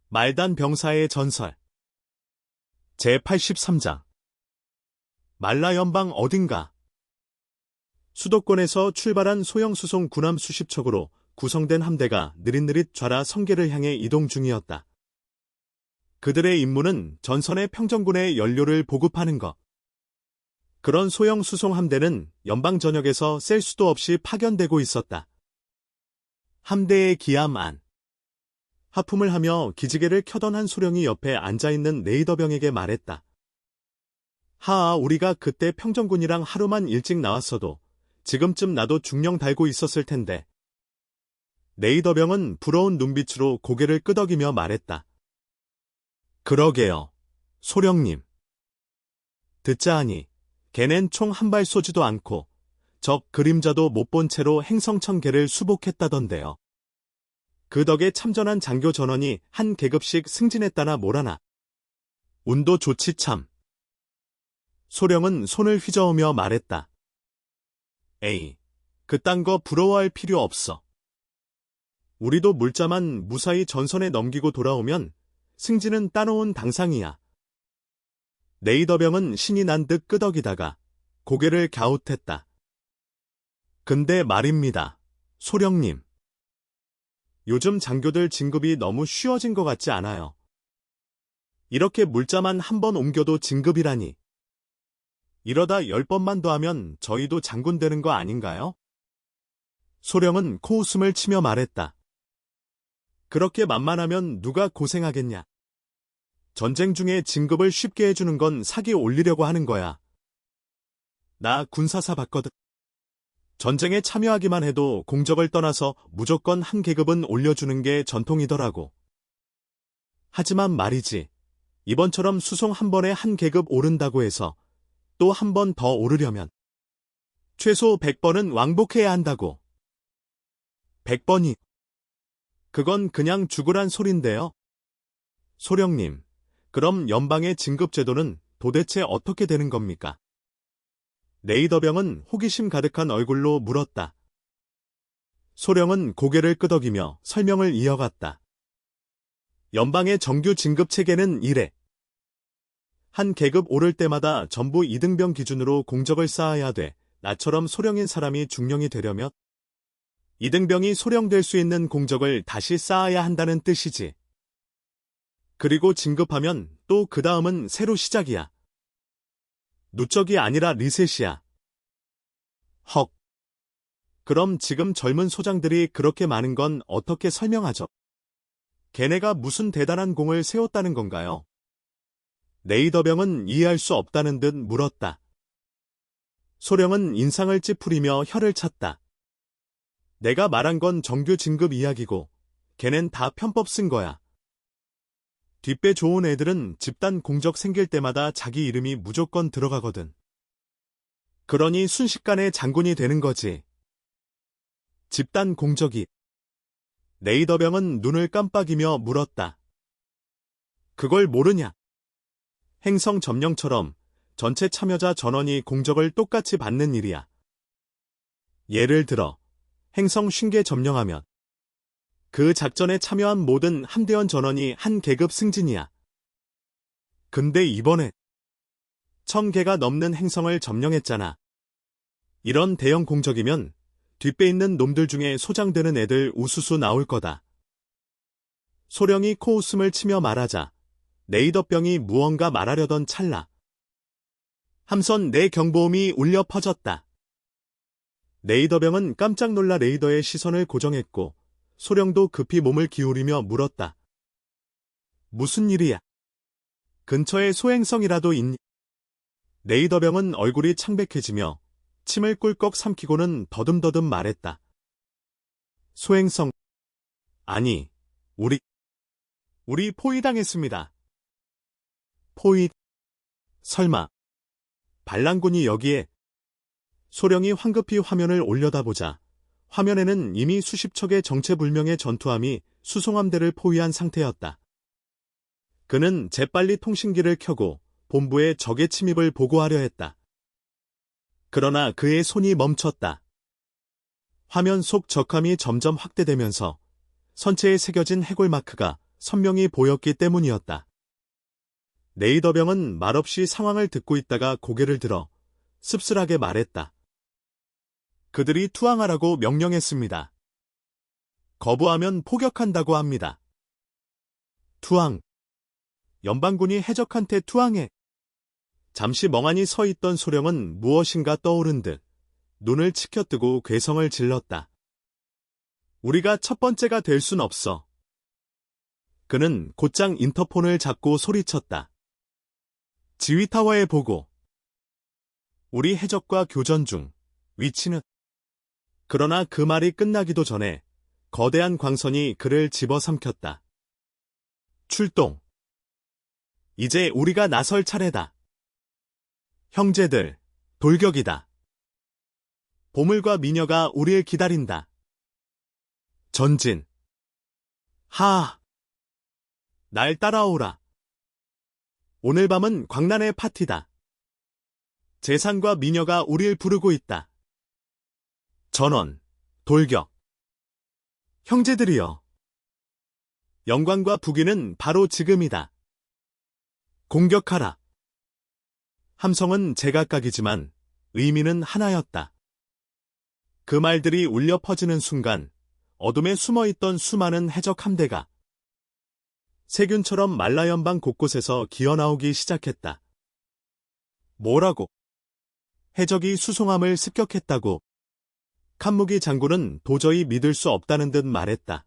말단 병사의 전설 제83장 말라 연방 어딘가. 수도권에서 출발한 소형수송 군함 수십 척으로 구성된 함대가 느릿느릿 좌라 성계를 향해 이동 중이었다. 그들의 임무는 전선의 평정군에 연료를 보급하는 것. 그런 소형 수송 함대는 연방 전역에서 셀 수도 없이 파견되고 있었다. 함대의 기함 안. 하품을 하며 기지개를 켜던 한 소령이 옆에 앉아있는 레이더병에게 말했다. 하아, 우리가 그때 평정군이랑 하루만 일찍 나왔어도 지금쯤 나도 중령 달고 있었을 텐데. 레이더병은 부러운 눈빛으로 고개를 끄덕이며 말했다. 그러게요, 소령님. 듣자 하니 걔넨 총 한 발 쏘지도 않고 적 그림자도 못 본 채로 행성천계를 수복했다던데요. 그 덕에 참전한 장교 전원이 한 계급씩 승진했다나 뭐라나. 운도 좋지 참. 소령은 손을 휘저으며 말했다. 에이, 그딴 거 부러워할 필요 없어. 우리도 물자만 무사히 전선에 넘기고 돌아오면 승진은 따놓은 당상이야. 레이더병은 신이 난 듯 끄덕이다가 고개를 갸웃했다. 근데 말입니다, 소령님. 요즘 장교들 진급이 너무 쉬워진 것 같지 않아요? 이렇게 물자만 한 번 옮겨도 진급이라니. 이러다 10번만 더 하면 저희도 장군 되는 거 아닌가요? 소령은 코웃음을 치며 말했다. 그렇게 만만하면 누가 고생하겠냐. 전쟁 중에 진급을 쉽게 해주는 건 사기 올리려고 하는 거야. 나 군사사 봤거든. 전쟁에 참여하기만 해도 공적을 떠나서 무조건 한 계급은 올려주는 게 전통이더라고. 하지만 말이지, 이번처럼 수송 한 번에 한 계급 오른다고 해서 또 한 번 더 오르려면 최소 100번은 왕복해야 한다고. 100번이. 그건 그냥 죽으란 소린데요. 소령님, 그럼 연방의 진급제도는 도대체 어떻게 되는 겁니까? 레이더병은 호기심 가득한 얼굴로 물었다. 소령은 고개를 끄덕이며 설명을 이어갔다. 연방의 정규 진급 체계는 이래. 한 계급 오를 때마다 전부 2등병 기준으로 공적을 쌓아야 돼. 나처럼 소령인 사람이 중령이 되려면 2등병이 소령 될 수 있는 공적을 다시 쌓아야 한다는 뜻이지. 그리고 진급하면 또 그 다음은 새로 시작이야. 누적이 아니라 리셋이야. 헉. 그럼 지금 젊은 소장들이 그렇게 많은 건 어떻게 설명하죠? 걔네가 무슨 대단한 공을 세웠다는 건가요? 레이더병은 이해할 수 없다는 듯 물었다. 소령은 인상을 찌푸리며 혀를 찼다. 내가 말한 건 정규 진급 이야기고 걔넨 다 편법 쓴 거야. 뒷배 좋은 애들은 집단 공적 생길 때마다 자기 이름이 무조건 들어가거든. 그러니 순식간에 장군이 되는 거지. 집단 공적이. 레이더병은 눈을 깜빡이며 물었다. 그걸 모르냐? 행성 점령처럼 전체 참여자 전원이 공적을 똑같이 받는 일이야. 예를 들어 행성 50개 점령하면 그 작전에 참여한 모든 함대원 전원이 한 계급 승진이야. 근데 이번에 1000개가 넘는 행성을 점령했잖아. 이런 대형 공적이면 뒷배 있는 놈들 중에 소장되는 애들 우수수 나올 거다. 소령이 코웃음을 치며 말하자 레이더병이 무언가 말하려던 찰나 함선 내 경보음이 울려 퍼졌다. 레이더병은 깜짝 놀라 레이더의 시선을 고정했고 소령도 급히 몸을 기울이며 물었다. 무슨 일이야? 근처에 소행성이라도 있니? 레이더병은 얼굴이 창백해지며 침을 꿀꺽 삼키고는 더듬더듬 말했다. 소행성. 아니, 우리 포위당했습니다. 포위? 설마 반란군이 여기에? 소령이 황급히 화면을 올려다보자 화면에는 이미 수십 척의 정체불명의 전투함이 수송함대를 포위한 상태였다. 그는 재빨리 통신기를 켜고 본부에 적의 침입을 보고하려 했다. 그러나 그의 손이 멈췄다. 화면 속 적함이 점점 확대되면서 선체에 새겨진 해골 마크가 선명히 보였기 때문이었다. 네이더병은 말없이 상황을 듣고 있다가 고개를 들어 씁쓸하게 말했다. 그들이 투항하라고 명령했습니다. 거부하면 포격한다고 합니다. 투항. 연방군이 해적한테 투항해. 잠시 멍하니 서 있던 소령은 무엇인가 떠오른 듯 눈을 치켜뜨고 괴성을 질렀다. 우리가 첫 번째가 될 순 없어. 그는 곧장 인터폰을 잡고 소리쳤다. 지휘타워에 보고. 우리 해적과 교전 중. 위치는. 그러나 그 말이 끝나기도 전에 거대한 광선이 그를 집어삼켰다. 출동. 이제 우리가 나설 차례다. 형제들, 돌격이다. 보물과 미녀가 우리를 기다린다. 전진. 하. 날 따라오라. 오늘 밤은 광란의 파티다. 재산과 미녀가 우리를 부르고 있다. 전원, 돌격. 형제들이여. 영광과 부귀는 바로 지금이다. 공격하라. 함성은 제각각이지만 의미는 하나였다. 그 말들이 울려 퍼지는 순간 어둠에 숨어있던 수많은 해적 함대가 세균처럼 말라연방 곳곳에서 기어나오기 시작했다. 뭐라고? 해적이 수송함을 습격했다고. 칸무기 장군은 도저히 믿을 수 없다는 듯 말했다.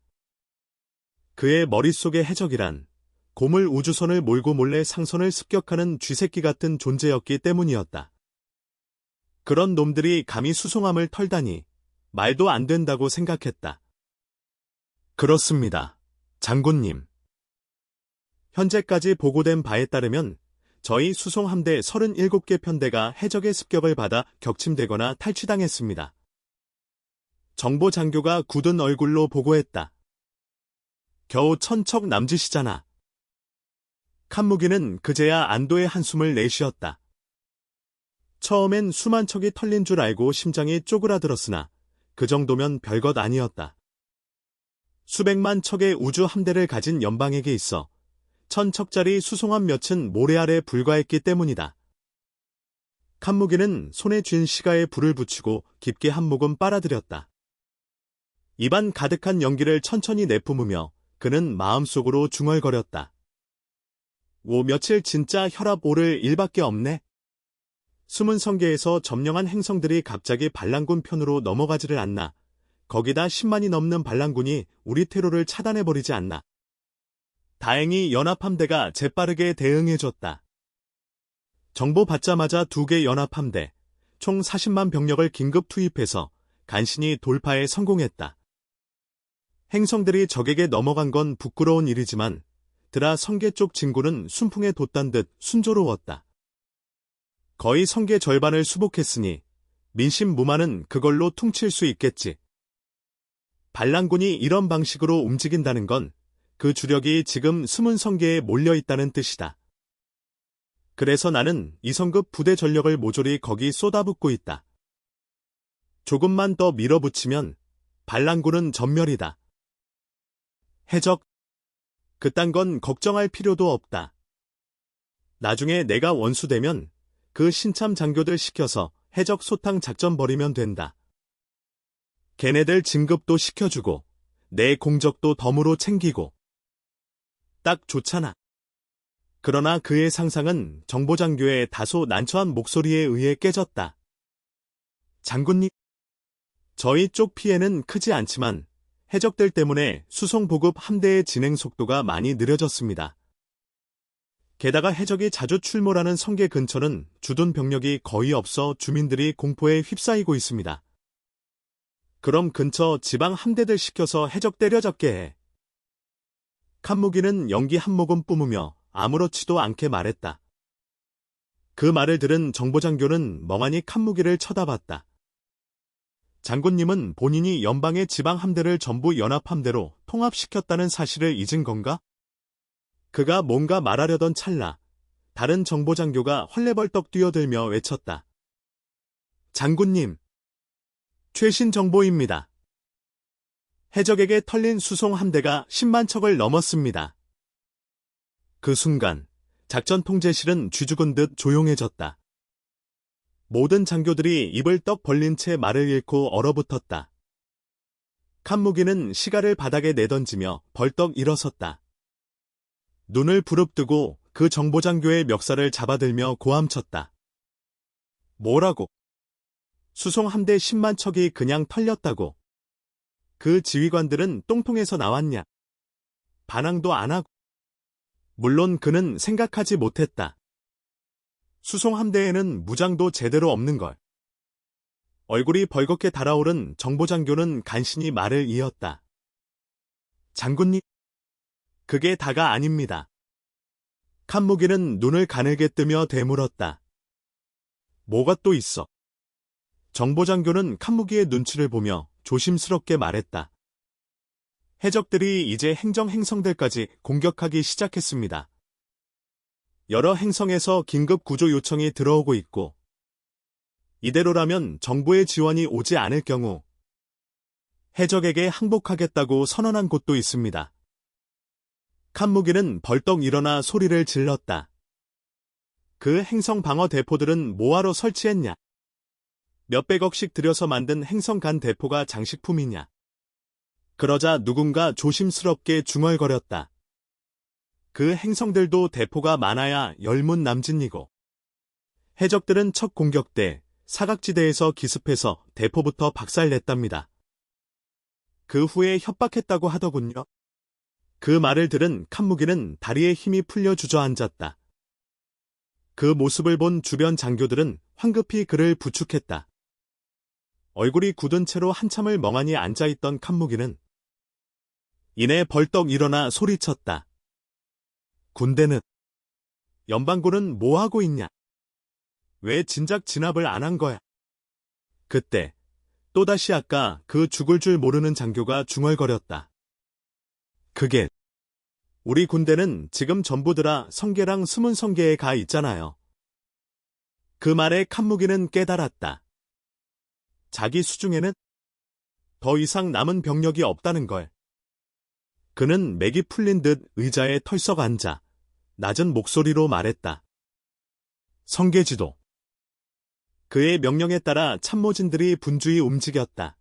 그의 머릿속의 해적이란 고물 우주선을 몰고 몰래 상선을 습격하는 쥐새끼 같은 존재였기 때문이었다. 그런 놈들이 감히 수송함을 털다니 말도 안 된다고 생각했다. 그렇습니다, 장군님. 현재까지 보고된 바에 따르면 저희 수송함대 37개 편대가 해적의 습격을 받아 격침되거나 탈취당했습니다. 정보장교가 굳은 얼굴로 보고했다. 겨우 1000척 남짓이잖아. 칸무기는 그제야 안도의 한숨을 내쉬었다. 처음엔 수만 척이 털린 줄 알고 심장이 쪼그라들었으나 그 정도면 별것 아니었다. 수백만 척의 우주 함대를 가진 연방에게 있어 1000척짜리 수송함 몇은 모래 아래 불과했기 때문이다. 칸무기는 손에 쥔 시가에 불을 붙이고 깊게 한 모금 빨아들였다. 입안 가득한 연기를 천천히 내뿜으며 그는 마음속으로 중얼거렸다. 며칠 진짜 혈압 오를 일밖에 없네. 숨은 성계에서 점령한 행성들이 갑자기 반란군 편으로 넘어가지를 않나. 거기다 10만이 넘는 반란군이 우리 테러를 차단해버리지 않나. 다행히 연합함대가 재빠르게 대응해줬다. 정보 받자마자 2개 연합함대, 총 40만 병력을 긴급 투입해서 간신히 돌파에 성공했다. 행성들이 적에게 넘어간 건 부끄러운 일이지만 드라 성계 쪽 진군은 순풍에 돛단 듯 순조로웠다. 거의 성계 절반을 수복했으니 민심 무마는 그걸로 퉁칠 수 있겠지. 반란군이 이런 방식으로 움직인다는 건 그 주력이 지금 숨은 성계에 몰려있다는 뜻이다. 그래서 나는 이성급 부대 전력을 모조리 거기 쏟아붓고 있다. 조금만 더 밀어붙이면 반란군은 전멸이다. 해적, 그딴 건 걱정할 필요도 없다. 나중에 내가 원수되면 그 신참 장교들 시켜서 해적 소탕 작전 벌이면 된다. 걔네들 진급도 시켜주고 내 공적도 덤으로 챙기고. 딱 좋잖아. 그러나 그의 상상은 정보장교의 다소 난처한 목소리에 의해 깨졌다. 장군님, 저희 쪽 피해는 크지 않지만 해적들 때문에 수송보급 함대의 진행 속도가 많이 느려졌습니다. 게다가 해적이 자주 출몰하는 성계 근처는 주둔 병력이 거의 없어 주민들이 공포에 휩싸이고 있습니다. 그럼 근처 지방 함대들 시켜서 해적 때려잡게 해. 칸무기는 연기 한 모금 뿜으며 아무렇지도 않게 말했다. 그 말을 들은 정보장교는 멍하니 칸무기를 쳐다봤다. 장군님은 본인이 연방의 지방 함대를 전부 연합함대로 통합시켰다는 사실을 잊은 건가? 그가 뭔가 말하려던 찰나 다른 정보장교가 헐레벌떡 뛰어들며 외쳤다. 장군님, 최신 정보입니다. 해적에게 털린 수송 함대가 10만 척을 넘었습니다. 그 순간 작전 통제실은 쥐죽은 듯 조용해졌다. 모든 장교들이 입을 떡 벌린 채 말을 잃고 얼어붙었다. 칸무기는 시가를 바닥에 내던지며 벌떡 일어섰다. 눈을 부릅뜨고 그 정보장교의 멱살을 잡아들며 고함쳤다. 뭐라고? 수송 함대 10만 척이 그냥 털렸다고. 그 지휘관들은 똥통에서 나왔냐? 반항도 안 하고. 물론 그는 생각하지 못했다. 수송 함대에는 무장도 제대로 없는 걸. 얼굴이 벌겋게 달아오른 정보장교는 간신히 말을 이었다. 장군님, 그게 다가 아닙니다. 칸무기는 눈을 가늘게 뜨며 되물었다. 뭐가 또 있어? 정보장교는 칸무기의 눈치를 보며 조심스럽게 말했다. 해적들이 이제 행성들까지 공격하기 시작했습니다. 여러 행성에서 긴급 구조 요청이 들어오고 있고, 이대로라면 정부의 지원이 오지 않을 경우 해적에게 항복하겠다고 선언한 곳도 있습니다. 칸무기는 벌떡 일어나 소리를 질렀다. 그 행성 방어 대포들은 뭐하러 설치했냐? 몇백억씩 들여서 만든 행성 간 대포가 장식품이냐? 그러자 누군가 조심스럽게 중얼거렸다. 그 행성들도 대포가 많아야 열문 남짓이고, 해적들은 첫 공격 때 사각지대에서 기습해서 대포부터 박살냈답니다. 그 후에 협박했다고 하더군요. 그 말을 들은 칸무기는 다리에 힘이 풀려 주저앉았다. 그 모습을 본 주변 장교들은 황급히 그를 부축했다. 얼굴이 굳은 채로 한참을 멍하니 앉아있던 칸무기는 이내 벌떡 일어나 소리쳤다. 군대는, 연방군은 뭐하고 있냐? 왜 진작 진압을 안 한 거야? 그때 또다시 아까 그 죽을 줄 모르는 장교가 중얼거렸다. 그게, 우리 군대는 지금 전부들아 성계랑 숨은 성계에 가 있잖아요. 그 말에 칸무기는 깨달았다. 자기 수중에는 더 이상 남은 병력이 없다는 걸. 그는 맥이 풀린 듯 의자에 털썩 앉아 낮은 목소리로 말했다. 성계지도. 그의 명령에 따라 참모진들이 분주히 움직였다.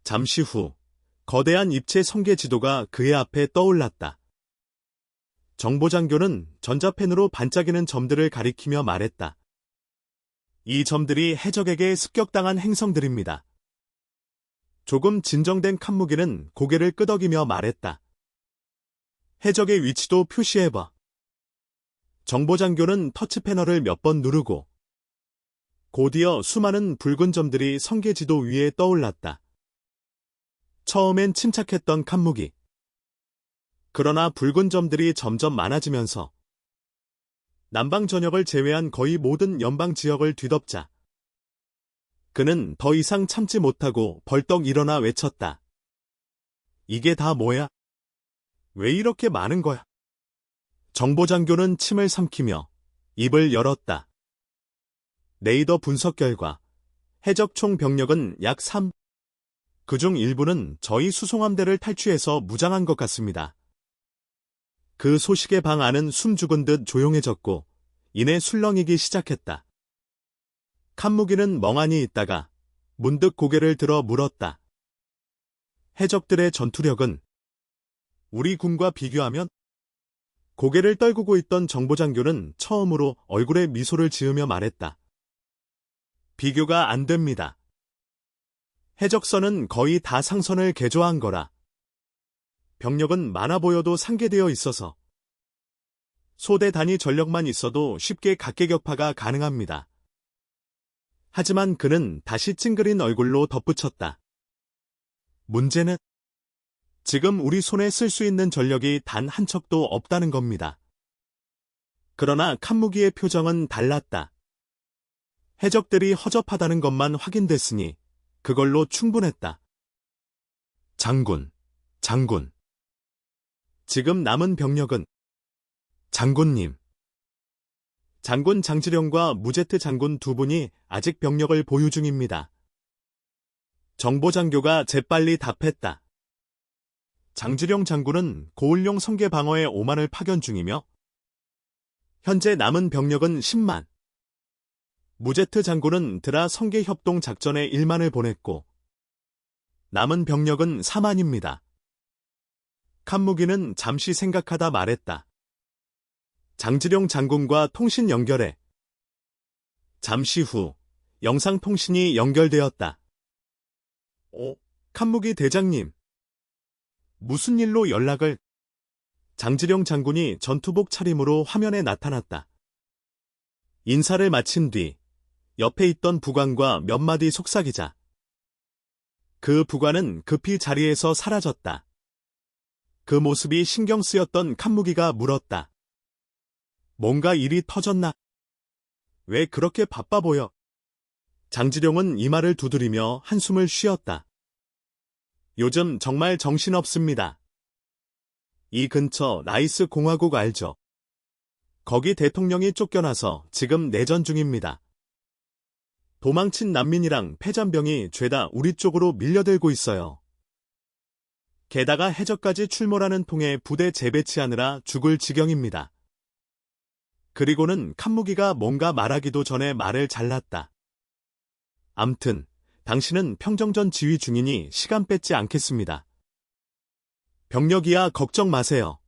잠시 후 거대한 입체 성계지도가 그의 앞에 떠올랐다. 정보장교는 전자펜으로 반짝이는 점들을 가리키며 말했다. 이 점들이 해적에게 습격당한 행성들입니다. 조금 진정된 칸무기는 고개를 끄덕이며 말했다. 해적의 위치도 표시해봐. 정보장교는 터치 패널을 몇 번 누르고 곧이어 수많은 붉은 점들이 성계지도 위에 떠올랐다. 처음엔 침착했던 칸무기. 그러나 붉은 점들이 점점 많아지면서 남방 전역을 제외한 거의 모든 연방 지역을 뒤덮자 그는 더 이상 참지 못하고 벌떡 일어나 외쳤다. 이게 다 뭐야? 왜 이렇게 많은 거야? 정보장교는 침을 삼키며 입을 열었다. 레이더 분석 결과 해적 총 병력은 약 3. 그중 일부는 저희 수송함대를 탈취해서 무장한 것 같습니다. 그 소식에 방 안은 숨 죽은 듯 조용해졌고 이내 술렁이기 시작했다. 칸무기는 멍하니 있다가 문득 고개를 들어 물었다. 해적들의 전투력은 우리 군과 비교하면? 고개를 떨구고 있던 정보장교는 처음으로 얼굴에 미소를 지으며 말했다. 비교가 안 됩니다. 해적선은 거의 다 상선을 개조한 거라. 병력은 많아 보여도 상계되어 있어서 소대 단위 전력만 있어도 쉽게 각계격파가 가능합니다. 하지만 그는 다시 찡그린 얼굴로 덧붙였다. 문제는 지금 우리 손에 쓸 수 있는 전력이 단 한 척도 없다는 겁니다. 그러나 칸무기의 표정은 달랐다. 해적들이 허접하다는 것만 확인됐으니 그걸로 충분했다. 장군. 지금 남은 병력은 장군님. 장군 장지령과 무제트 장군 두 분이 아직 병력을 보유 중입니다. 정보장교가 재빨리 답했다. 장지령 장군은 고을룡 성계 방어에 5만을 파견 중이며 현재 남은 병력은 10만. 무제트 장군은 드라 성계 협동 작전에 1만을 보냈고 남은 병력은 4만입니다. 칸무기는 잠시 생각하다 말했다. 장지령 장군과 통신 연결해. 잠시 후 영상통신이 연결되었다. 칸무기 대장님. 무슨 일로 연락을? 장지령 장군이 전투복 차림으로 화면에 나타났다. 인사를 마친 뒤 옆에 있던 부관과 몇 마디 속삭이자 그 부관은 급히 자리에서 사라졌다. 그 모습이 신경 쓰였던 칸무기가 물었다. 뭔가 일이 터졌나? 왜 그렇게 바빠 보여? 장지령은 이마를 두드리며 한숨을 쉬었다. 요즘 정말 정신없습니다. 이 근처 라이스 공화국 알죠? 거기 대통령이 쫓겨나서 지금 내전 중입니다. 도망친 난민이랑 패잔병이 죄다 우리 쪽으로 밀려들고 있어요. 게다가 해적까지 출몰하는 통에 부대 재배치하느라 죽을 지경입니다. 그리고는 칸무기가 뭔가 말하기도 전에 말을 잘랐다. 암튼 당신은 평정전 지휘 중이니 시간 뺏지 않겠습니다. 병력이야 걱정 마세요.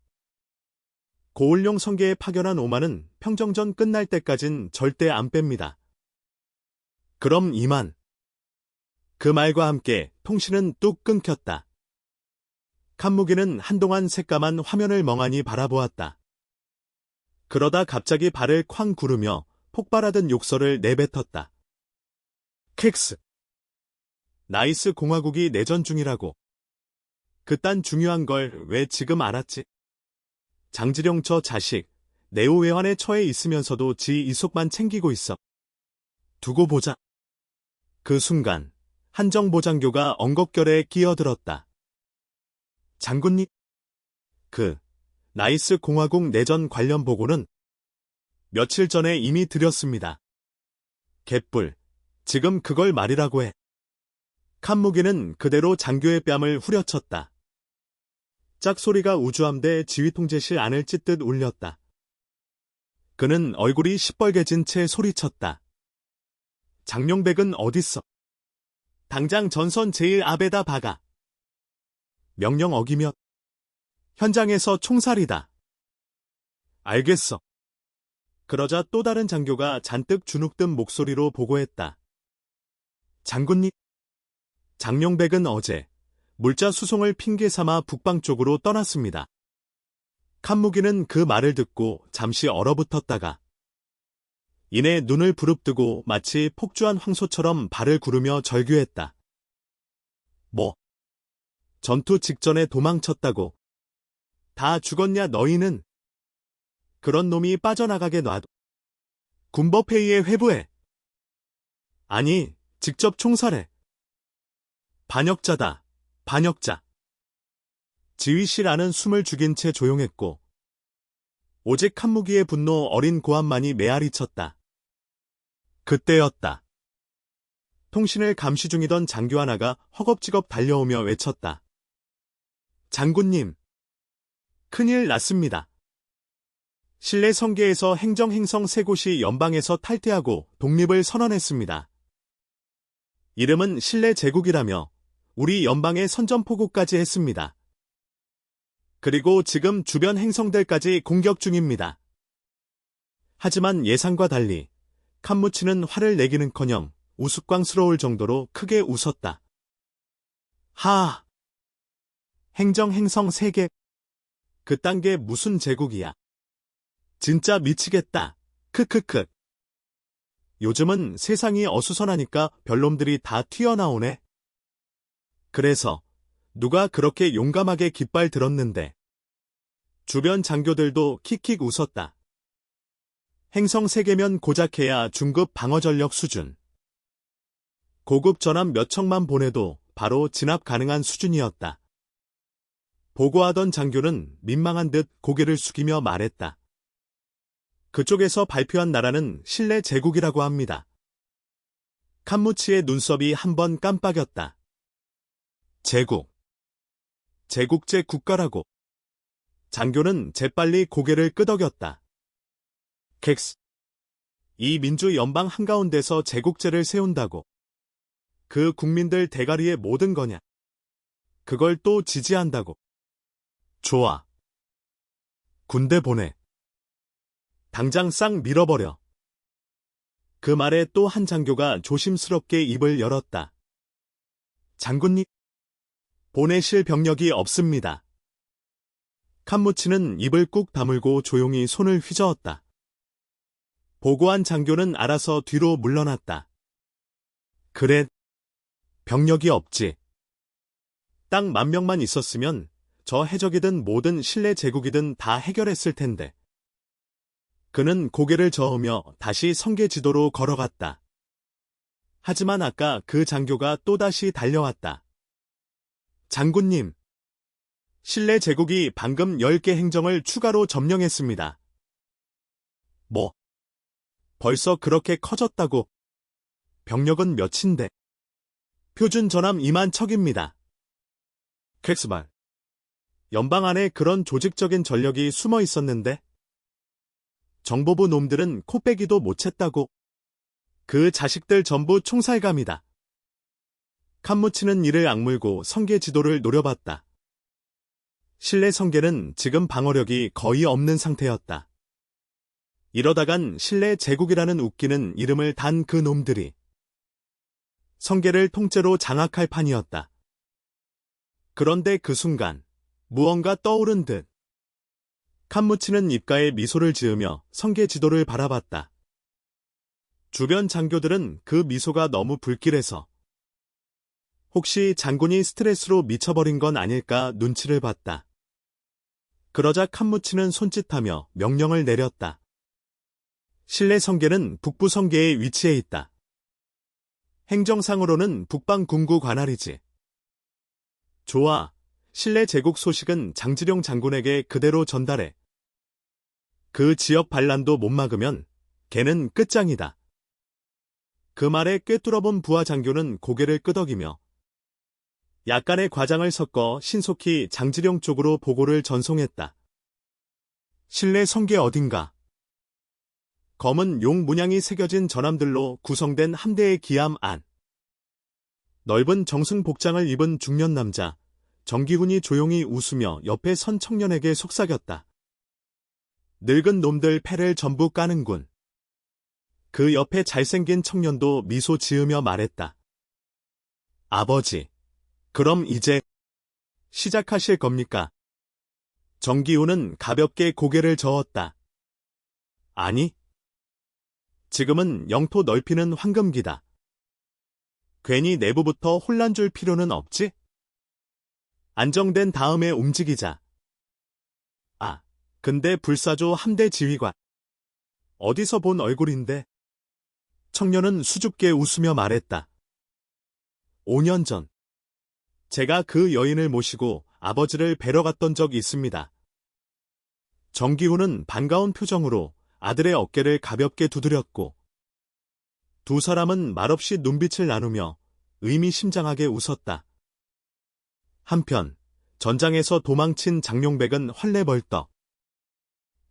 고을룡 성계에 파견한 5만은 평정전 끝날 때까진 절대 안 뺍니다. 그럼 2만. 그 말과 함께 통신은 뚝 끊겼다. 칸무기는 한동안 새까만 화면을 멍하니 바라보았다. 그러다 갑자기 발을 쾅 구르며 폭발하던 욕설을 내뱉었다. 캑스. 라이스 공화국이 내전 중이라고. 그딴 중요한 걸 왜 지금 알았지? 장지령 저 자식, 내오외환에 처해 있으면서도 지 이속만 챙기고 있어. 두고 보자. 그 순간 한정보장교가 엉겁결에 끼어들었다. 장군님, 라이스 공화국 내전 관련 보고는 며칠 전에 이미 드렸습니다. 개뿔, 지금 그걸 말이라고 해. 칸무기는 그대로 장교의 뺨을 후려쳤다. 짝소리가 우주함대 지휘통제실 안을 찢듯 울렸다. 그는 얼굴이 시뻘개진 채 소리쳤다. 장룡백은 어딨어? 당장 전선 제일 앞에다 박아. 명령 어기면 현장에서 총살이다. 알겠어. 그러자 또 다른 장교가 잔뜩 주눅든 목소리로 보고했다. 장군님, 장룡백은 어제 물자 수송을 핑계 삼아 북방 쪽으로 떠났습니다. 칸무기는 그 말을 듣고 잠시 얼어붙었다가 이내 눈을 부릅뜨고 마치 폭주한 황소처럼 발을 구르며 절규했다. 뭐? 전투 직전에 도망쳤다고. 다 죽었냐 너희는? 그런 놈이 빠져나가게 놔둬. 군법회의에 회부해. 아니, 직접 총살해. 반역자다. 반역자. 지휘실 안은 숨을 죽인 채 조용했고 오직 칸무기의 분노 어린 고함만이 메아리쳤다. 그때였다. 통신을 감시 중이던 장교 하나가 허겁지겁 달려오며 외쳤다. 장군님, 큰일 났습니다. 신뢰 성계에서 행정 세 곳이 연방에서 탈퇴하고 독립을 선언했습니다. 이름은 신뢰 제국이라며 우리 연방의 선전포고까지 했습니다. 그리고 지금 주변 행성들까지 공격 중입니다. 하지만 예상과 달리 칸무치는 화를 내기는커녕 우스꽝스러울 정도로 크게 웃었다. 하! 행정 3개? 그딴 게 무슨 제국이야. 진짜 미치겠다. 크크크. 요즘은 세상이 어수선하니까 별놈들이 다 튀어나오네. 그래서 누가 그렇게 용감하게 깃발 들었는데. 주변 장교들도 킥킥 웃었다. 행성 3개면 고작해야 중급 방어전력 수준. 고급 전함 몇 척만 보내도 바로 진압 가능한 수준이었다. 보고하던 장교는 민망한 듯 고개를 숙이며 말했다. 그쪽에서 발표한 나라는 신뢰 제국이라고 합니다. 칸무치의 눈썹이 한번 깜빡였다. 제국. 제국제 국가라고. 장교는 재빨리 고개를 끄덕였다. 객스. 이 민주 연방 한가운데서 제국제를 세운다고. 그 국민들 대가리에 뭐 든 거냐. 그걸 또 지지한다고. 좋아. 군대 보내. 당장 싹 밀어버려. 그 말에 또 한 장교가 조심스럽게 입을 열었다. 장군님, 보내실 병력이 없습니다. 칸무치는 입을 꾹 다물고 조용히 손을 휘저었다. 보고한 장교는 알아서 뒤로 물러났다. 그래, 병력이 없지. 딱 10,000명만 있었으면 저 해적이든 뭐든 신라 제국이든 다 해결했을 텐데. 그는 고개를 저으며 다시 성계 지도로 걸어갔다. 하지만 아까 그 장교가 또다시 달려왔다. 장군님, 신라 제국이 방금 10개 행정을 추가로 점령했습니다. 뭐? 벌써 그렇게 커졌다고? 병력은 몇인데? 표준 전함 2만 척입니다. 퀘스발. 연방 안에 그런 조직적인 전력이 숨어 있었는데? 정보부 놈들은 코빼기도 못 챘다고. 그 자식들 전부 총살감이다. 칸무치는 이를 악물고 성계 지도를 노려봤다. 신라 성계는 지금 방어력이 거의 없는 상태였다. 이러다간 신라 제국이라는 웃기는 이름을 단 그 놈들이 성계를 통째로 장악할 판이었다. 그런데 그 순간 무언가 떠오른 듯 칸무치는 입가에 미소를 지으며 성계 지도를 바라봤다. 주변 장교들은 그 미소가 너무 불길해서 혹시 장군이 스트레스로 미쳐버린 건 아닐까 눈치를 봤다. 그러자 칸무치는 손짓하며 명령을 내렸다. 신라 성계는 북부 성계에 위치해 있다. 행정상으로는 북방 군구 관할이지. 좋아. 신라 제국 소식은 장지룡 장군에게 그대로 전달해. 그 지역 반란도 못 막으면 걔는 끝장이다. 그 말에 꿰뚫어본 부하 장교는 고개를 끄덕이며 약간의 과장을 섞어 신속히 장지룡 쪽으로 보고를 전송했다. 신라 성계 어딘가. 검은 용 문양이 새겨진 전함들로 구성된 함대의 기함 안. 넓은 정승 복장을 입은 중년 남자 정기훈이 조용히 웃으며 옆에 선 청년에게 속삭였다. 늙은 놈들 패를 전부 까는군. 그 옆에 잘생긴 청년도 미소 지으며 말했다. 아버지, 그럼 이제 시작하실 겁니까? 정기훈은 가볍게 고개를 저었다. 아니, 지금은 영토 넓히는 황금기다. 괜히 내부부터 혼란 줄 필요는 없지? 안정된 다음에 움직이자. 아, 근데 불사조 함대 지휘관. 어디서 본 얼굴인데? 청년은 수줍게 웃으며 말했다. 5년 전, 제가 그 여인을 모시고 아버지를 뵈러 갔던 적이 있습니다. 정기훈은 반가운 표정으로 아들의 어깨를 가볍게 두드렸고 두 사람은 말없이 눈빛을 나누며 의미심장하게 웃었다. 한편 전장에서 도망친 장룡백은 헐레벌떡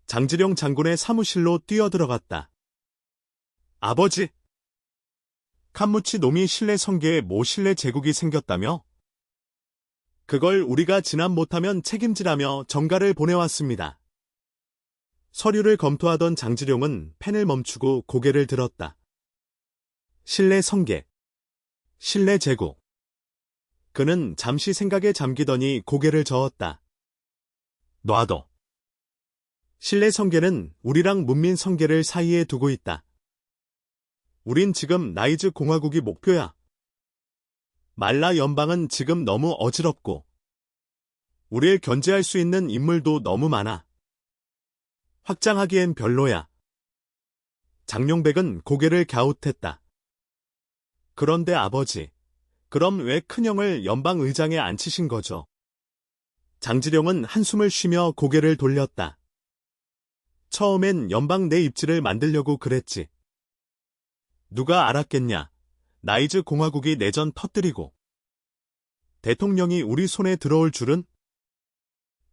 장지룡 장군의 사무실로 뛰어들어갔다. 아버지! 칸무치 놈이 신라 성계에 뭐 신라 제국이 생겼다며? 그걸 우리가 진압 못하면 책임지라며 전가를 보내왔습니다. 서류를 검토하던 장지룡은 펜을 멈추고 고개를 들었다. 신라 성계, 신라 제국. 그는 잠시 생각에 잠기더니 고개를 저었다. 놔둬. 신라 성계는 우리랑 문민 성계를 사이에 두고 있다. 우린 지금 나이즈 공화국이 목표야. 말라 연방은 지금 너무 어지럽고 우릴 견제할 수 있는 인물도 너무 많아. 확장하기엔 별로야. 장룡백은 고개를 갸웃했다. 그런데 아버지, 그럼 왜 큰형을 연방 의장에 앉히신 거죠? 장지룡은 한숨을 쉬며 고개를 돌렸다. 처음엔 연방 내 입지를 만들려고 그랬지. 누가 알았겠냐. 나이즈 공화국이 내전 터뜨리고 대통령이 우리 손에 들어올 줄은?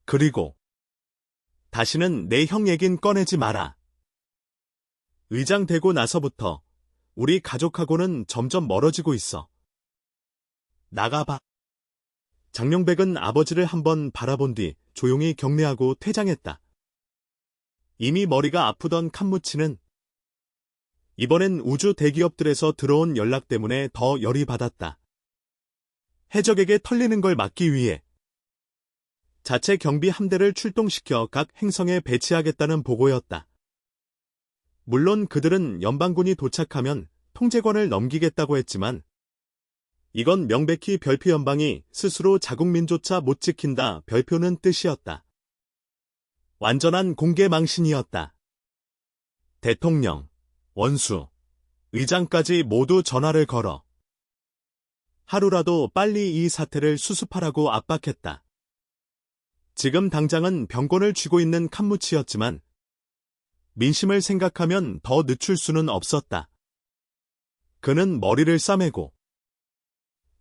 그리고 다시는 내 형 얘긴 꺼내지 마라. 의장 되고 나서부터 우리 가족하고는 점점 멀어지고 있어. 나가봐. 장룡백은 아버지를 한번 바라본 뒤 조용히 경례하고 퇴장했다. 이미 머리가 아프던 칸무치는 이번엔 우주 대기업들에서 들어온 연락 때문에 더 열이 받았다. 해적에게 털리는 걸 막기 위해 자체 경비 함대를 출동시켜 각 행성에 배치하겠다는 보고였다. 물론 그들은 연방군이 도착하면 통제권을 넘기겠다고 했지만 이건 명백히 별표 연방이 스스로 자국민조차 못 지킨다 별표는 뜻이었다. 완전한 공개 망신이었다. 대통령, 원수, 의장까지 모두 전화를 걸어 하루라도 빨리 이 사태를 수습하라고 압박했다. 지금 당장은 병권을 쥐고 있는 칸무치였지만 민심을 생각하면 더 늦출 수는 없었다. 그는 머리를 싸매고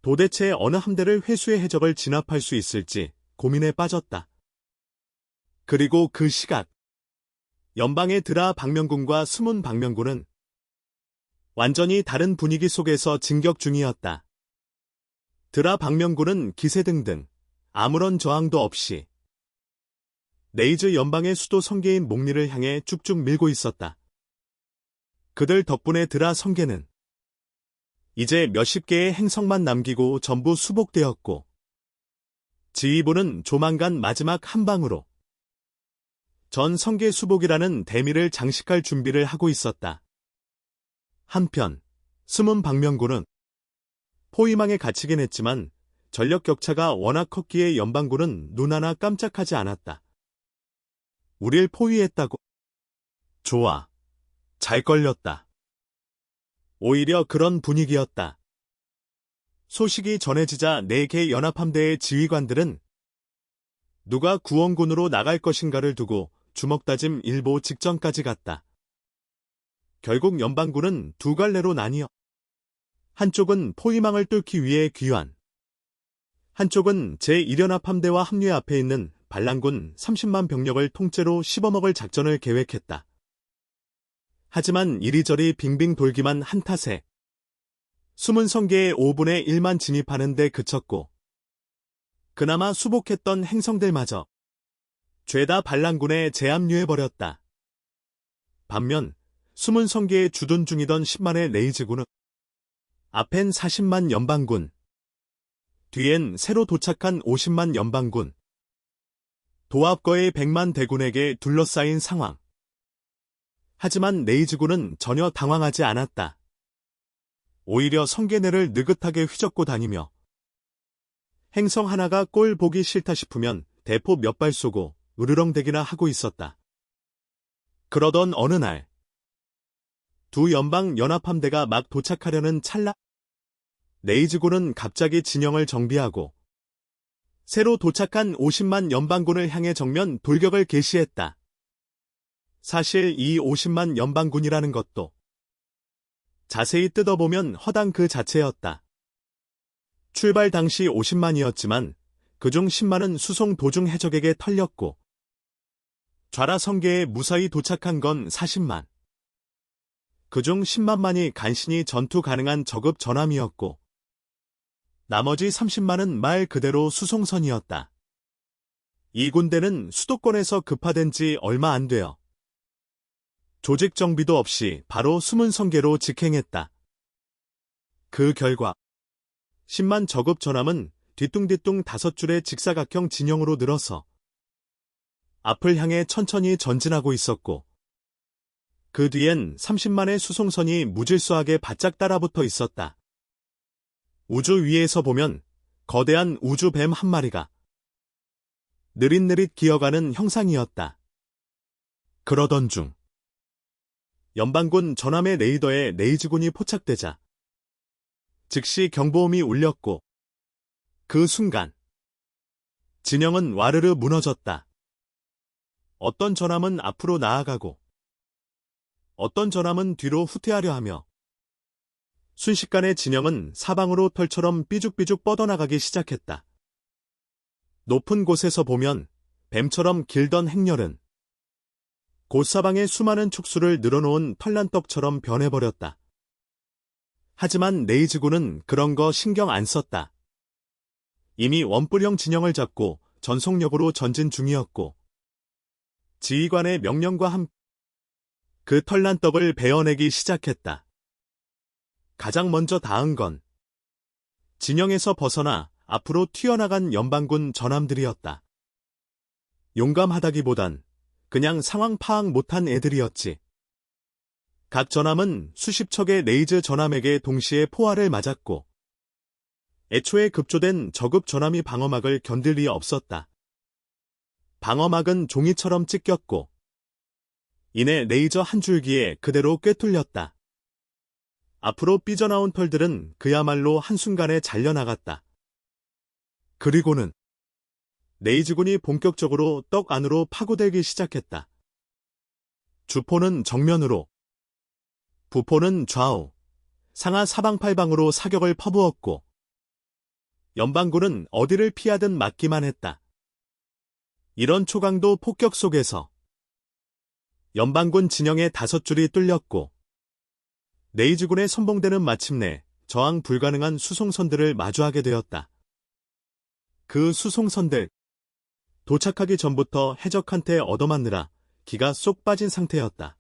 도대체 어느 함대를 회수의 해적을 진압할 수 있을지 고민에 빠졌다. 그리고 그 시각 연방의 드라 방면군과 스문 방면군은 완전히 다른 분위기 속에서 진격 중이었다. 드라 방면군은 기세등등 아무런 저항도 없이 네이즈 연방의 수도 성계인 몽리를 향해 쭉쭉 밀고 있었다. 그들 덕분에 드라 성계는 이제 몇십 개의 행성만 남기고 전부 수복되었고 지휘부는 조만간 마지막 한 방으로 전 성계 수복이라는 대미를 장식할 준비를 하고 있었다. 한편 스문 방면군은 포위망에 갇히긴 했지만 전력 격차가 워낙 컸기에 연방군은 눈 하나 깜짝하지 않았다. 우릴 포위했다고? 좋아. 잘 걸렸다. 오히려 그런 분위기였다. 소식이 전해지자 4개 연합함대의 지휘관들은 누가 구원군으로 나갈 것인가를 두고 주먹다짐 일보 직전까지 갔다. 결국 연방군은 두 갈래로 나뉘어 한쪽은 포위망을 뚫기 위해 귀환, 한쪽은 제1연합함대와 합류해 앞에 있는 반란군 30만 병력을 통째로 씹어먹을 작전을 계획했다. 하지만 이리저리 빙빙 돌기만 한 탓에 숨은 성계의 5분의 1만 진입하는 데 그쳤고 그나마 수복했던 행성들마저 죄다 반란군에 재합류해버렸다. 반면 숨은 성계에 주둔 중이던 10만의 레이즈군은 앞엔 40만 연방군, 뒤엔 새로 도착한 50만 연방군, 도합거의 100만 대군에게 둘러싸인 상황. 하지만 레이즈군은 전혀 당황하지 않았다. 오히려 성계내를 느긋하게 휘젓고 다니며 행성 하나가 꼴 보기 싫다 싶으면 대포 몇 발 쏘고 으르렁대기나 하고 있었다. 그러던 어느 날 두 연방 연합함대가 막 도착하려는 찰나 레이즈군은 갑자기 진영을 정비하고 새로 도착한 50만 연방군을 향해 정면 돌격을 개시했다. 사실 이 50만 연방군이라는 것도 자세히 뜯어보면 허당 그 자체였다. 출발 당시 50만이었지만 그중 10만은 수송 도중 해적에게 털렸고 좌라 성계에 무사히 도착한 건 40만. 그중 10만만이 간신히 전투 가능한 저급 전함이었고 나머지 30만은 말 그대로 수송선이었다. 이 군대는 수도권에서 급파된 지 얼마 안 되어 조직 정비도 없이 바로 숨은 성계로 직행했다. 그 결과 10만 저급 전함은 뒤뚱뒤뚱 5줄의 직사각형 진영으로 늘어서 앞을 향해 천천히 전진하고 있었고 그 뒤엔 30만의 수송선이 무질서하게 바짝 따라붙어 있었다. 우주 위에서 보면 거대한 우주뱀 한 마리가 느릿느릿 기어가는 형상이었다. 그러던 중 연방군 전함의 레이더에 레이즈군이 포착되자 즉시 경보음이 울렸고 그 순간 진영은 와르르 무너졌다. 어떤 전함은 앞으로 나아가고 어떤 전함은 뒤로 후퇴하려 하며 순식간에 진영은 사방으로 털처럼 삐죽삐죽 뻗어나가기 시작했다. 높은 곳에서 보면 뱀처럼 길던 행렬은 곧사방에 수많은 촉수를 늘어놓은 털난떡처럼 변해버렸다. 하지만 네이즈군은 그런 거 신경 안 썼다. 이미 원뿔형 진영을 잡고 전속력으로 전진 중이었고 지휘관의 명령과 함께 그 털난떡을 베어내기 시작했다. 가장 먼저 닿은 건 진영에서 벗어나 앞으로 튀어나간 연방군 전함들이었다. 용감하다기보단 그냥 상황 파악 못한 애들이었지. 각 전함은 수십 척의 레이즈 전함에게 동시에 포화를 맞았고 애초에 급조된 저급 전함이 방어막을 견딜 리 없었다. 방어막은 종이처럼 찢겼고 이내 레이저 한 줄기에 그대로 꿰뚫렸다. 앞으로 삐져나온 털들은 그야말로 한순간에 잘려나갔다. 그리고는 레이즈군이 본격적으로 떡 안으로 파고들기 시작했다. 주포는 정면으로, 부포는 좌우, 상하 사방팔방으로 사격을 퍼부었고 연방군은 어디를 피하든 맞기만 했다. 이런 초강도 폭격 속에서 연방군 진영의 5줄이 뚫렸고 레이즈군의 선봉대는 마침내 저항 불가능한 수송선들을 마주하게 되었다. 그 수송선들, 도착하기 전부터 해적한테 얻어맞느라 기가 쏙 빠진 상태였다.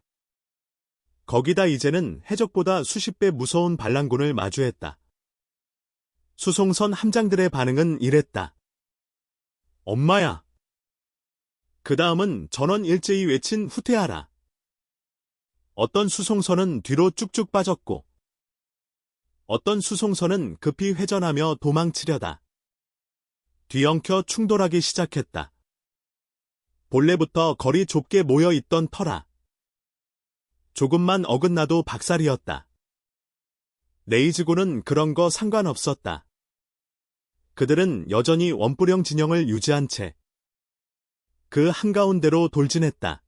거기다 이제는 해적보다 수십 배 무서운 반란군을 마주했다. 수송선 함장들의 반응은 이랬다. 엄마야! 그 다음은 전원 일제히 외친 후퇴하라. 어떤 수송선은 뒤로 쭉쭉 빠졌고 어떤 수송선은 급히 회전하며 도망치려다 뒤엉켜 충돌하기 시작했다. 본래부터 거리 좁게 모여있던 터라 조금만 어긋나도 박살이었다. 레이즈군은 그런 거 상관없었다. 그들은 여전히 원뿔형 진영을 유지한 채 그 한가운데로 돌진했다.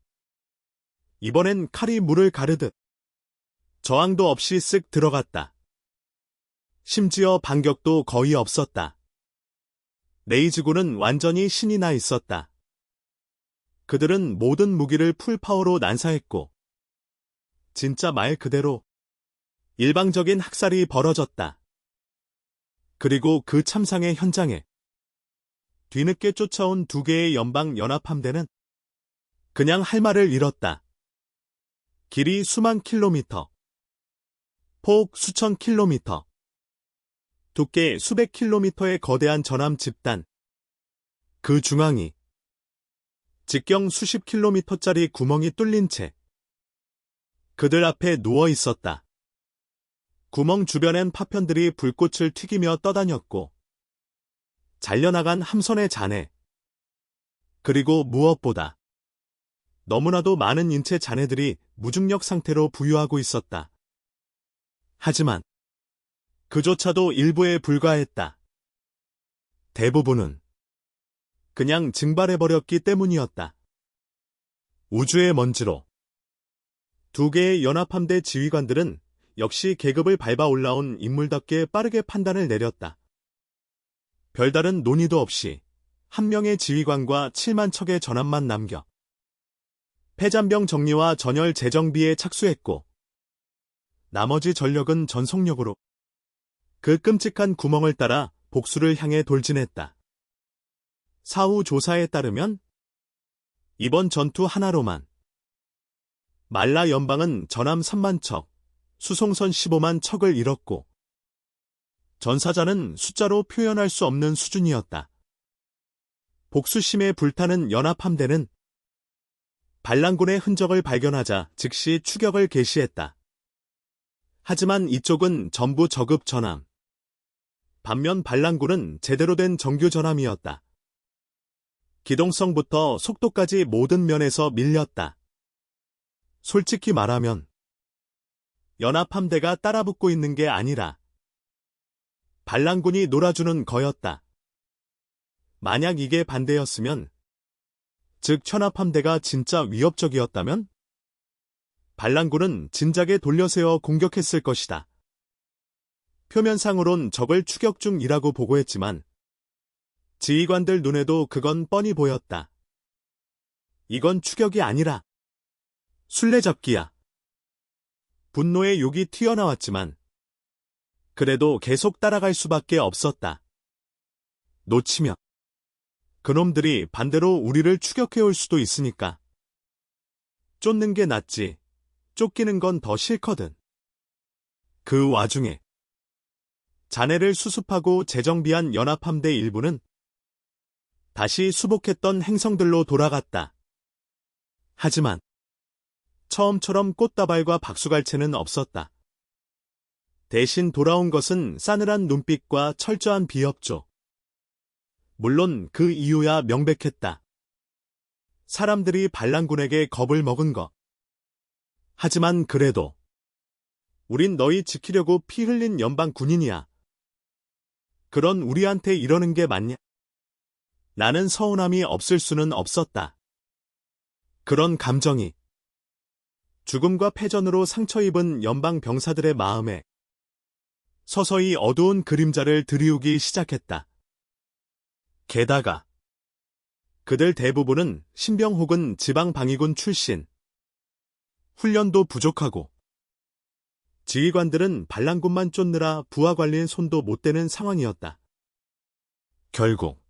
이번엔 칼이 물을 가르듯 저항도 없이 쓱 들어갔다. 심지어 반격도 거의 없었다. 레이즈군은 완전히 신이 나 있었다. 그들은 모든 무기를 풀파워로 난사했고 진짜 말 그대로 일방적인 학살이 벌어졌다. 그리고 그 참상의 현장에 뒤늦게 쫓아온 2개의 연방 연합함대는 그냥 할 말을 잃었다. 길이 수만 킬로미터, 폭 수천 킬로미터, 두께 수백 킬로미터의 거대한 전함 집단. 그 중앙이 직경 수십 킬로미터짜리 구멍이 뚫린 채 그들 앞에 누워 있었다. 구멍 주변엔 파편들이 불꽃을 튀기며 떠다녔고 잘려나간 함선의 잔해, 그리고 무엇보다 너무나도 많은 인체 잔해들이 무중력 상태로 부유하고 있었다. 하지만 그조차도 일부에 불과했다. 대부분은 그냥 증발해버렸기 때문이었다. 우주의 먼지로 2개의 연합함대 지휘관들은 역시 계급을 밟아 올라온 인물답게 빠르게 판단을 내렸다. 별다른 논의도 없이 한 명의 지휘관과 7만 척의 전함만 남겨 폐잔병 정리와 전열 재정비에 착수했고 나머지 전력은 전속력으로 그 끔찍한 구멍을 따라 복수를 향해 돌진했다. 사후 조사에 따르면 이번 전투 하나로만 말라 연방은 전함 3만 척, 수송선 15만 척을 잃었고 전사자는 숫자로 표현할 수 없는 수준이었다. 복수심에 불타는 연합함대는 반란군의 흔적을 발견하자 즉시 추격을 개시했다. 하지만 이쪽은 전부 저급 전함. 반면 반란군은 제대로 된 정규 전함이었다. 기동성부터 속도까지 모든 면에서 밀렸다. 솔직히 말하면 연합함대가 따라붙고 있는 게 아니라 반란군이 놀아주는 거였다. 만약 이게 반대였으면, 즉 현합함대가 진짜 위협적이었다면 반란군은 진작에 돌려세워 공격했을 것이다. 표면상으론 적을 추격 중이라고 보고했지만 지휘관들 눈에도 그건 뻔히 보였다. 이건 추격이 아니라 술래잡기야. 분노의 욕이 튀어나왔지만 그래도 계속 따라갈 수밖에 없었다. 놓치면 그놈들이 반대로 우리를 추격해올 수도 있으니까. 쫓는 게 낫지. 쫓기는 건 더 싫거든. 그 와중에 잔해를 수습하고 재정비한 연합함대 일부는 다시 수복했던 행성들로 돌아갔다. 하지만 처음처럼 꽃다발과 박수갈채는 없었다. 대신 돌아온 것은 싸늘한 눈빛과 철저한 비협조. 물론 그 이유야 명백했다. 사람들이 반란군에게 겁을 먹은 것. 하지만 그래도 우린 너희 지키려고 피 흘린 연방 군인이야. 그런 우리한테 이러는 게 맞냐? 나는 서운함이 없을 수는 없었다. 그런 감정이 죽음과 패전으로 상처 입은 연방 병사들의 마음에 서서히 어두운 그림자를 드리우기 시작했다. 게다가 그들 대부분은 신병 혹은 지방방위군 출신. 훈련도 부족하고 지휘관들은 반란군만 쫓느라 부하 관리인 손도 못 대는 상황이었다. 결국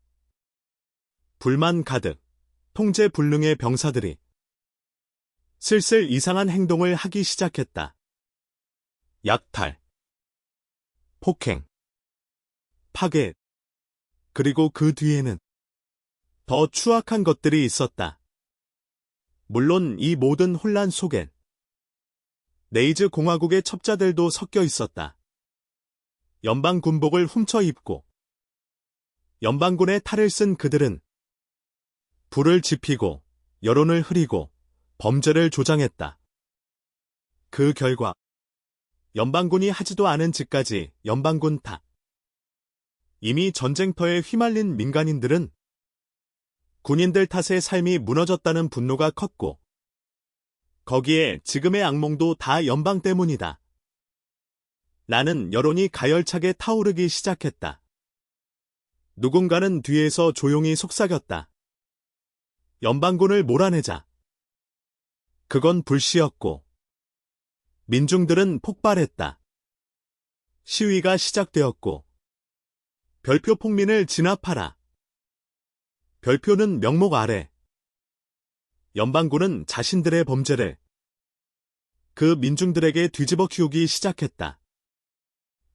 불만 가득, 통제 불능의 병사들이 슬슬 이상한 행동을 하기 시작했다. 약탈, 폭행, 파괴, 그리고 그 뒤에는 더 추악한 것들이 있었다. 물론 이 모든 혼란 속엔 네이즈 공화국의 첩자들도 섞여 있었다. 연방 군복을 훔쳐 입고 연방군의 탈을 쓴 그들은 불을 지피고 여론을 흐리고 범죄를 조장했다. 그 결과 연방군이 하지도 않은 짓까지 연방군 탓. 이미 전쟁터에 휘말린 민간인들은 군인들 탓에 삶이 무너졌다는 분노가 컸고 거기에 지금의 악몽도 다 연방 때문이다. 나는 여론이 가열차게 타오르기 시작했다. 누군가는 뒤에서 조용히 속삭였다. 연방군을 몰아내자. 그건 불씨였고 민중들은 폭발했다. 시위가 시작되었고 별표 폭민을 진압하라. 별표는 명목 아래. 연방군은 자신들의 범죄를 그 민중들에게 뒤집어 키우기 시작했다.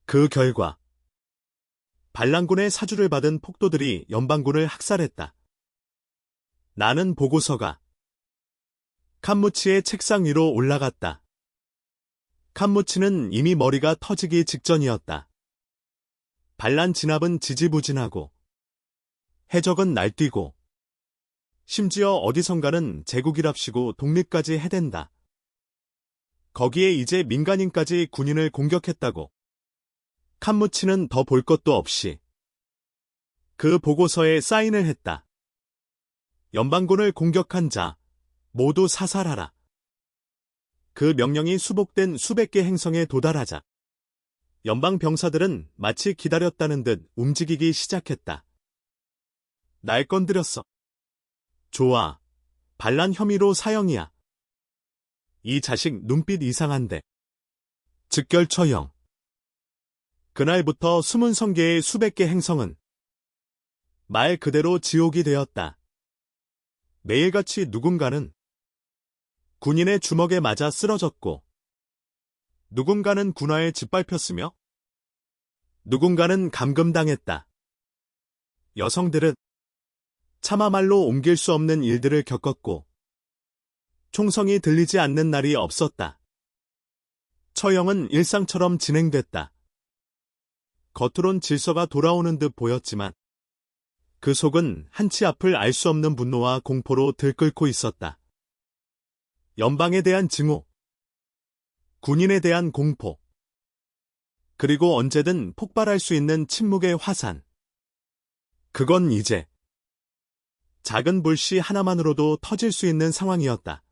그 결과 반란군의 사주를 받은 폭도들이 연방군을 학살했다. 나는 보고서가 칸무치의 책상 위로 올라갔다. 칸무치는 이미 머리가 터지기 직전이었다. 반란 진압은 지지부진하고 해적은 날뛰고 심지어 어디선가는 제국이랍시고 독립까지 해댄다. 거기에 이제 민간인까지 군인을 공격했다고. 칸무치는 더 볼 것도 없이 그 보고서에 사인을 했다. 연방군을 공격한 자 모두 사살하라. 그 명령이 수복된 수백 개 행성에 도달하자 연방 병사들은 마치 기다렸다는 듯 움직이기 시작했다. 날 건드렸어. 좋아. 반란 혐의로 사형이야. 이 자식 눈빛 이상한데. 즉결 처형. 그날부터 20성계의 수백 개 행성은 말 그대로 지옥이 되었다. 매일같이 누군가는 군인의 주먹에 맞아 쓰러졌고 누군가는 군화에 짓밟혔으며 누군가는 감금당했다. 여성들은 차마 말로 옮길 수 없는 일들을 겪었고 총성이 들리지 않는 날이 없었다. 처형은 일상처럼 진행됐다. 겉으론 질서가 돌아오는 듯 보였지만 그 속은 한치 앞을 알 수 없는 분노와 공포로 들끓고 있었다. 연방에 대한 증오, 군인에 대한 공포, 그리고 언제든 폭발할 수 있는 침묵의 화산. 그건 이제 작은 불씨 하나만으로도 터질 수 있는 상황이었다.